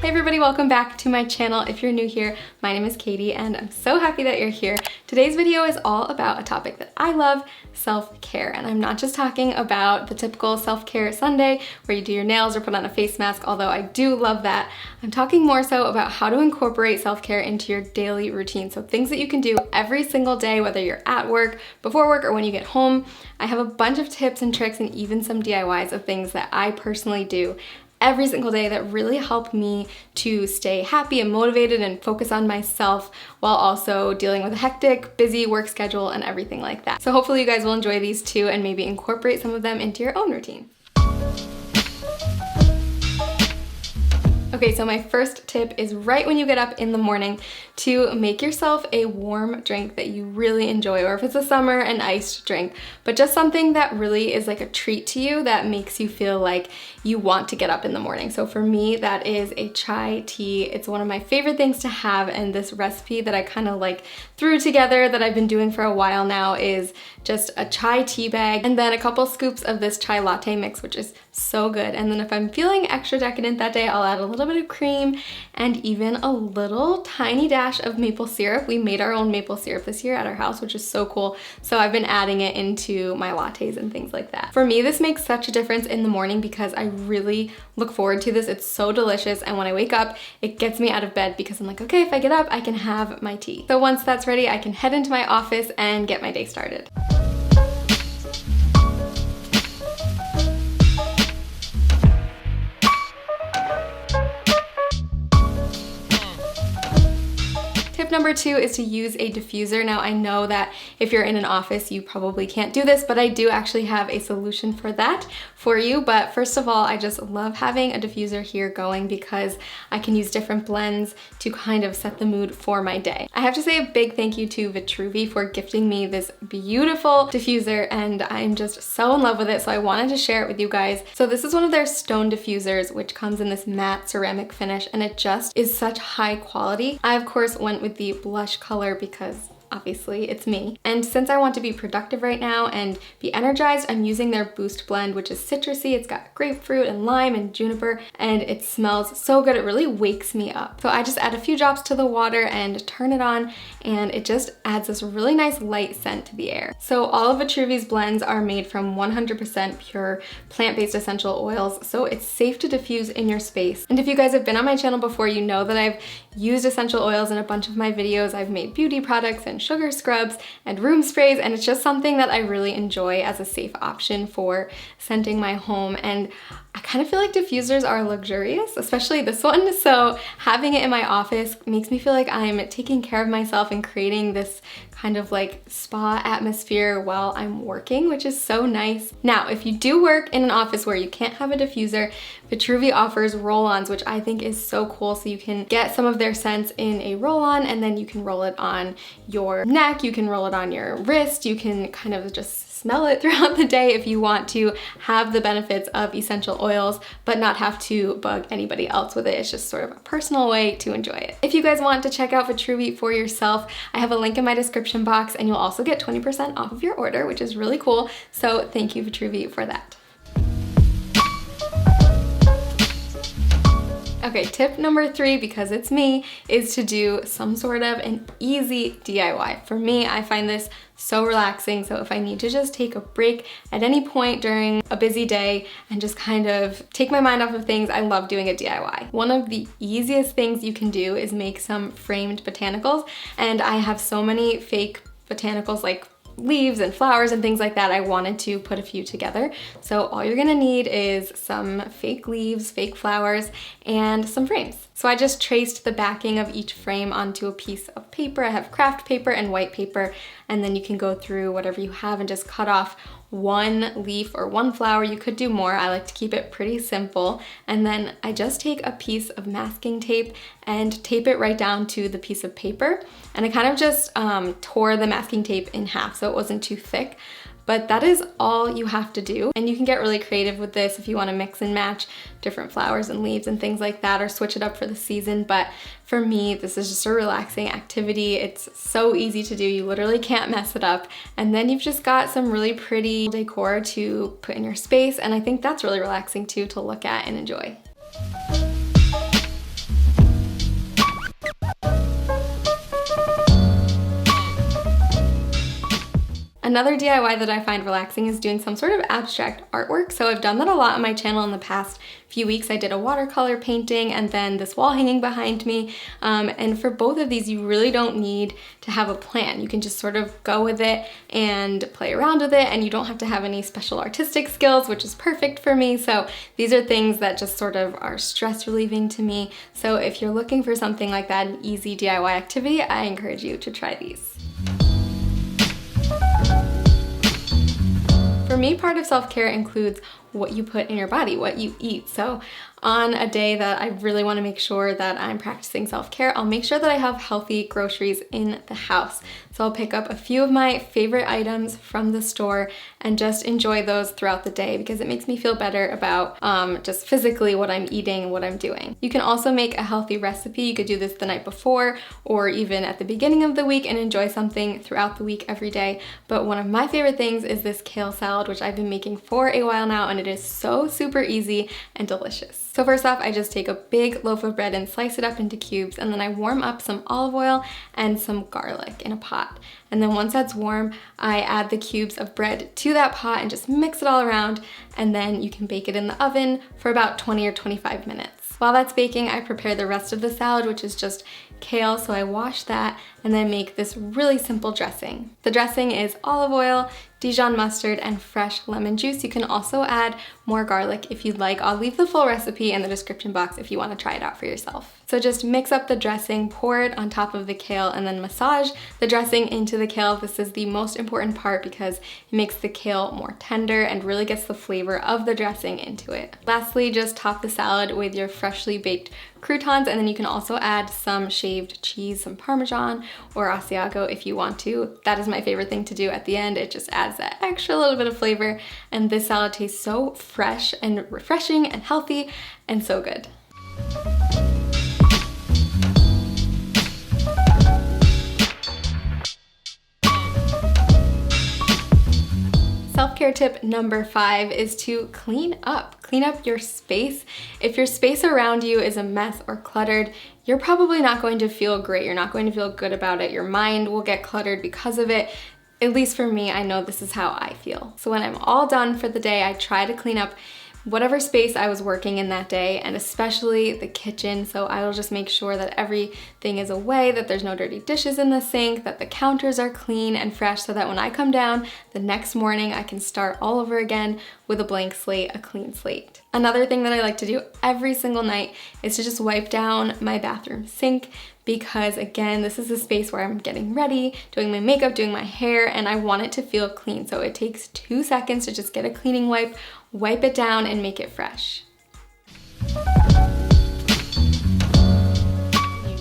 Hey everybody, welcome back to my channel. If you're new here, my name is Katie and I'm so happy that you're here. Today's video is all about a topic that I love, self-care. And I'm not just talking about the typical self-care Sunday where you do your nails or put on a face mask, although I do love that. I'm talking more so about how to incorporate self-care into your daily routine. So things that you can do every single day, whether you're at work, before work, or when you get home. I have a bunch of tips and tricks and even some DIYs of things that I personally do every single day that really help me to stay happy and motivated and focus on myself while also dealing with a hectic, busy work schedule and everything like that. So hopefully you guys will enjoy these too and maybe incorporate some of them into your own routine. Okay, so my first tip is right when you get up in the morning to make yourself a warm drink that you really enjoy, or if it's a summer, an iced drink, but just something that really is like a treat to you that makes you feel like you want to get up in the morning. So for me, that is a chai tea. It's one of my favorite things to have, and this recipe that I kind of like threw together that I've been doing for a while now is just a chai tea bag and then a couple scoops of this chai latte mix, which is so good. And then if I'm feeling extra decadent that day, I'll add a little bit of cream and even a little tiny dash of maple syrup. We made our own maple syrup this year at our house, which is so cool. So I've been adding it into my lattes and things like that. For me, this makes such a difference in the morning because I really look forward to this. It's so delicious. And when I wake up, it gets me out of bed because I'm like, okay, if I get up, I can have my tea. So once that's ready, I can head into my office and get my day started. Tip number 2 is to use a diffuser. Now I know that if you're in an office, you probably can't do this, but I do actually have a solution for that for you. But first of all, I just love having a diffuser here going because I can use different blends to kind of set the mood for my day. I have to say a big thank you to Vitruvi for gifting me this beautiful diffuser, and I'm just so in love with it, so I wanted to share it with you guys. So this is one of their stone diffusers, which comes in this matte ceramic finish, and it just is such high quality. I of course went with the blush color because obviously it's me. And since I want to be productive right now and be energized, I'm using their Boost blend, which is citrusy. It's got grapefruit and lime and juniper, and it smells so good. It really wakes me up. So I just add a few drops to the water and turn it on, and it just adds this really nice light scent to the air. So all of Vitruvi's blends are made from 100% pure plant-based essential oils, so it's safe to diffuse in your space. And if you guys have been on my channel before, you know that I've used essential oils in a bunch of my videos. I've made beauty products and sugar scrubs and room sprays, and it's just something that I really enjoy as a safe option for scenting my home. And I kind of feel like diffusers are luxurious, especially this one. So having it in my office makes me feel like I'm taking care of myself and creating this kind of like spa atmosphere while I'm working, which is so nice. Now, if you do work in an office where you can't have a diffuser, Vitruvi offers roll-ons, which I think is so cool. So you can get some of their scents in a roll-on, and then you can roll it on your neck, you can roll it on your wrist, you can kind of just smell it throughout the day if you want to have the benefits of essential oils but not have to bug anybody else with it. It's just sort of a personal way to enjoy it. If you guys want to check out Vitruvi for yourself, I have a link in my description box, and you'll also get 20% off of your order, which is really cool. So thank you, Vitruvi, for that. Okay, tip number 3, because it's me, is to do some sort of an easy DIY. For me, I find this so relaxing. So if I need to just take a break at any point during a busy day and just kind of take my mind off of things, I love doing a DIY. One of the easiest things you can do is make some framed botanicals. And I have so many fake botanicals, like leaves and flowers and things like that. I wanted to put a few together. So all you're gonna need is some fake leaves, fake flowers, and some frames. So I just traced the backing of each frame onto a piece of paper. I have craft paper and white paper, and then you can go through whatever you have and just cut off one leaf or one flower. You could do more. I like to keep it pretty simple. And then I just take a piece of masking tape and tape it right down to the piece of paper. And I kind of just tore the masking tape in half so it wasn't too thick. But that is all you have to do. And you can get really creative with this if you want to mix and match different flowers and leaves and things like that, or switch it up for the season. But for me, this is just a relaxing activity. It's so easy to do. You literally can't mess it up. And then you've just got some really pretty decor to put in your space. And I think that's really relaxing too, to look at and enjoy. Another DIY that I find relaxing is doing some sort of abstract artwork. So I've done that a lot on my channel in the past few weeks. I did a watercolor painting and then this wall hanging behind me. And for both of these, you really don't need to have a plan. You can just sort of go with it and play around with it, and you don't have to have any special artistic skills, which is perfect for me. So these are things that just sort of are stress relieving to me. So if you're looking for something like that, an easy DIY activity, I encourage you to try these. For me, part of self-care includes what you put in your body, what you eat. So on a day that I really want to make sure that I'm practicing self-care, I'll make sure that I have healthy groceries in the house. So I'll pick up a few of my favorite items from the store and just enjoy those throughout the day because it makes me feel better about just physically what I'm eating and what I'm doing. You can also make a healthy recipe. You could do this the night before or even at the beginning of the week and enjoy something throughout the week every day. But one of my favorite things is this kale salad, which I've been making for a while now, and it is so super easy and delicious. So first off, I just take a big loaf of bread and slice it up into cubes, and then I warm up some olive oil and some garlic in a pot. And then once that's warm, I add the cubes of bread to that pot and just mix it all around, and then you can bake it in the oven for about 20 or 25 minutes. While that's baking, I prepare the rest of the salad, which is just kale, so I wash that and then make this really simple dressing. The dressing is olive oil, Dijon mustard, and fresh lemon juice. You can also add more garlic if you'd like. I'll leave the full recipe in the description box if you want to try it out for yourself. So just mix up the dressing, pour it on top of the kale, and then massage the dressing into the kale. This is the most important part because it makes the kale more tender and really gets the flavor of the dressing into it. Lastly, just top the salad with your freshly baked croutons, and then you can also add some shaved cheese, some Parmesan or Asiago if you want to. That is my favorite thing to do at the end. It just adds that extra little bit of flavor, and this salad tastes so fresh and refreshing and healthy and so good. Self-care tip number 5 is to clean up. Clean up your space. If your space around you is a mess or cluttered, you're probably not going to feel great. You're not going to feel good about it. Your mind will get cluttered because of it. At least for me, I know this is how I feel. So when I'm all done for the day, I try to clean up whatever space I was working in that day, and especially the kitchen. So I will just make sure that everything is away, that there's no dirty dishes in the sink, that the counters are clean and fresh, so that when I come down the next morning, I can start all over again with a blank slate, a clean slate. Another thing that I like to do every single night is to just wipe down my bathroom sink, because again, this is a space where I'm getting ready, doing my makeup, doing my hair, and I want it to feel clean. So it takes 2 seconds to just get a cleaning wipe, wipe it down, and make it fresh. You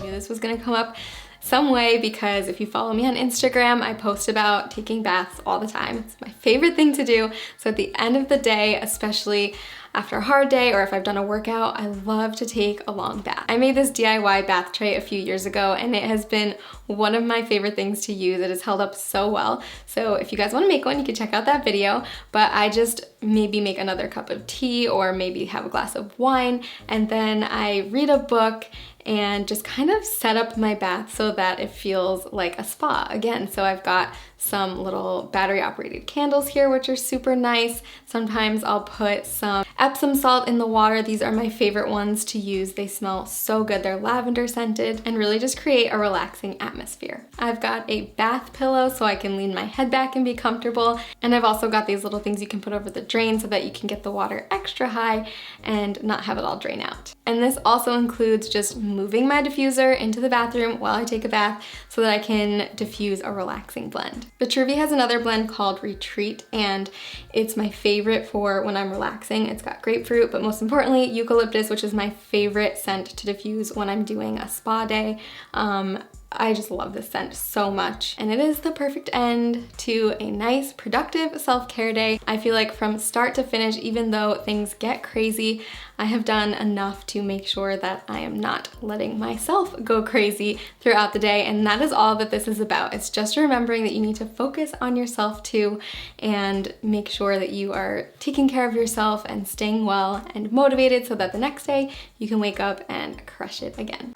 knew this was gonna come up some way because if you follow me on Instagram, I post about taking baths all the time. It's my favorite thing to do. So at the end of the day, especially after a hard day or if I've done a workout, I love to take a long bath. I made this DIY bath tray a few years ago, and it has been one of my favorite things to use. It has held up so well. So if you guys want to make one, you can check out that video, but I just maybe make another cup of tea or maybe have a glass of wine, and then I read a book and just kind of set up my bath so that it feels like a spa again. So I've got some little battery operated candles here, which are super nice. Sometimes I'll put some Epsom salt in the water. These are my favorite ones to use. They smell so good. They're lavender scented and really just create a relaxing atmosphere. I've got a bath pillow so I can lean my head back and be comfortable. And I've also got these little things you can put over the drain so that you can get the water extra high and not have it all drain out. And this also includes just moving my diffuser into the bathroom while I take a bath so that I can diffuse a relaxing blend. Vitruvi has another blend called Retreat, and it's my favorite for when I'm relaxing. It's got grapefruit, but most importantly, eucalyptus, which is my favorite scent to diffuse when I'm doing a spa day. I just love this scent so much, and it is the perfect end to a nice, productive self-care day. I feel like from start to finish, even though things get crazy, I have done enough to make sure that I am not letting myself go crazy throughout the day, and that is all that this is about. It's just remembering that you need to focus on yourself too and make sure that you are taking care of yourself and staying well and motivated so that the next day you can wake up and crush it again.